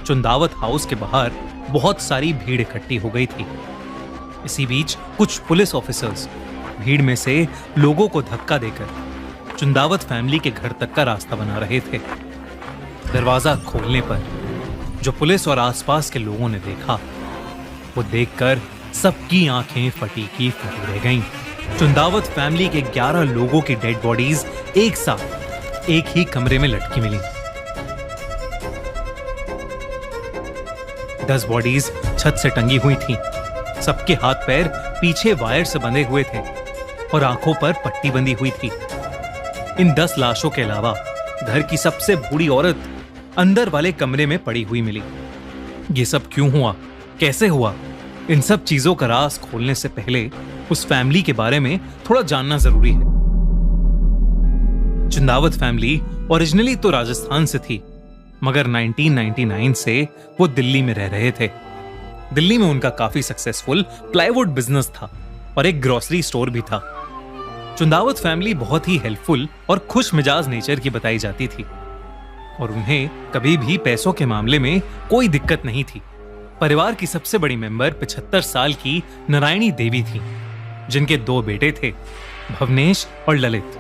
चुंदावत house के बाहर बहुत सारी भीड़ इकट्ठी हो गई थी। इसी बीच कुछ पुलिस ऑफिसर्स भीड़ में से लोगों को धक्का देकर चुंदावत फैमिली के घर तक का रास्ता बना रहे थे। दरवाजा खोलने पर जो पुलिस और आसपास के लोगों ने देखा, वो देखकर सबकी आंखें फटी की फटी रह गईं। चुंदावत फैमिली के 11 लोगों की डेड बॉडीज एक साथ एक ही कमरे में लटकी मिली। 10 बॉडीज छत से टंगी हुई थीं। सबके हाथ पैर पीछे वायर से बंधे हुए थे और आंखों पर पट्टी बंधी हुई थी। इन 10 लाशों के अलावा घर की सबसे बूढ़ी औरत अंदर वाले कमरे में पड़ी हुई मिली। ये सब क्यों हुआ, कैसे हुआ? इन सब चीजों का राज खोलने से पहले उस फैमिली के बारे में थोड़ा जानना जरूरी है। चुंदावत फैमिली ओरिजिनली तो राजस्थान से थी, मगर 1999 से वो दिल्ली में रह रहे थे। दिल्ली में उनका काफी सक्सेसफुल प्लाईवुड बिजनेस था और एक ग्रोसरी स्टोर भी था। चुंदावत फैमिली बहुत ही हेल्पफुल और खुश मिजाज नेचर की बताई जाती थी और उन्हें कभी भी पैसों के मामले में कोई दिक्कत नहीं थी। परिवार की सबसे बड़ी मेंबर 75 साल की नारायणी देवी थी, जिनके 2 बेटे थे, भवनेश और ललित।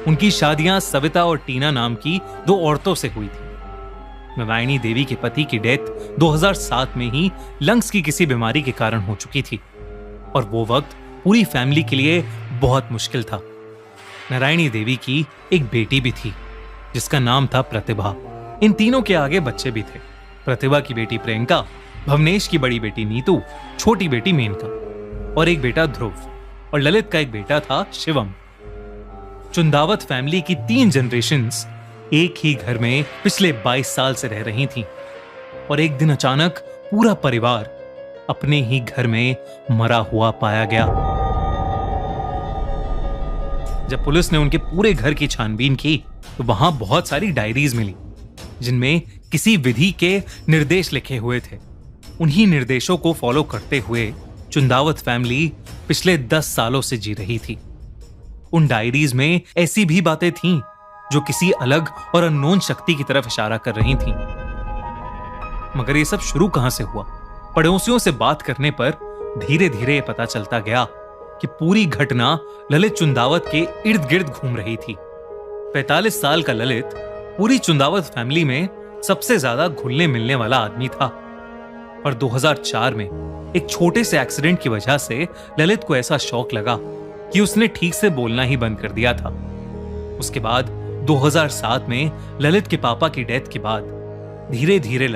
उनकी शादियां सविता और टीना नाम की 2 औरतों से हुई थी। नारायणी देवी के पति की डेथ 2007 में ही लंग्स की किसी बीमारी के कारण हो चुकी थी और वो वक्त पूरी फैमिली के लिए बहुत मुश्किल था। नारायणी देवी की एक बेटी भी थी जिसका नाम था प्रतिभा। इन तीनों के आगे बच्चे भी थे। प्रतिभा की बेटी प्रियंका, भवनेश की बड़ी बेटी नीतू, छोटी बेटी मेनका और एक बेटा ध्रुव, और ललित का एक बेटा था शिवम। चुंदावत फैमिली की 3 जनरेशंस एक ही घर में पिछले 22 साल से रह रही थीं और एक दिन अचानक पूरा परिवार अपने ही घर में मरा हुआ पाया गया। जब पुलिस ने उनके पूरे घर की छानबीन की तो वहां बहुत सारी डायरीज मिली जिनमें किसी विधि के निर्देश लिखे हुए थे। उन्हीं निर्देशों को फॉलो करते हुए चुंदावत फैमिली पिछले 10 सालों से जी रही थी। उन डायरीज में ऐसी भी बातें थीं जो किसी अलग और अननोन शक्ति की तरफ इशारा कर रही थीं। मगर ये सब शुरू कहां से हुआ? पड़ोसियों से बात करने पर धीरे धीरे पता चलता गया कि पूरी घटना ललित चुंदावत के इर्द गिर्द घूम रही थी। 45 साल का ललित पूरी चुंदावत फैमिली में सबसे ज्यादा घुलने मिलने वाला आदमी था और 2004 में एक छोटे से एक्सीडेंट की वजह से ललित को ऐसा शौक लगा कि उसने ठीक से बोलना ही बंद कर दिया था। उसके बाद 2007 में ललित के पापा की डेथ के बाद धीरे धीरे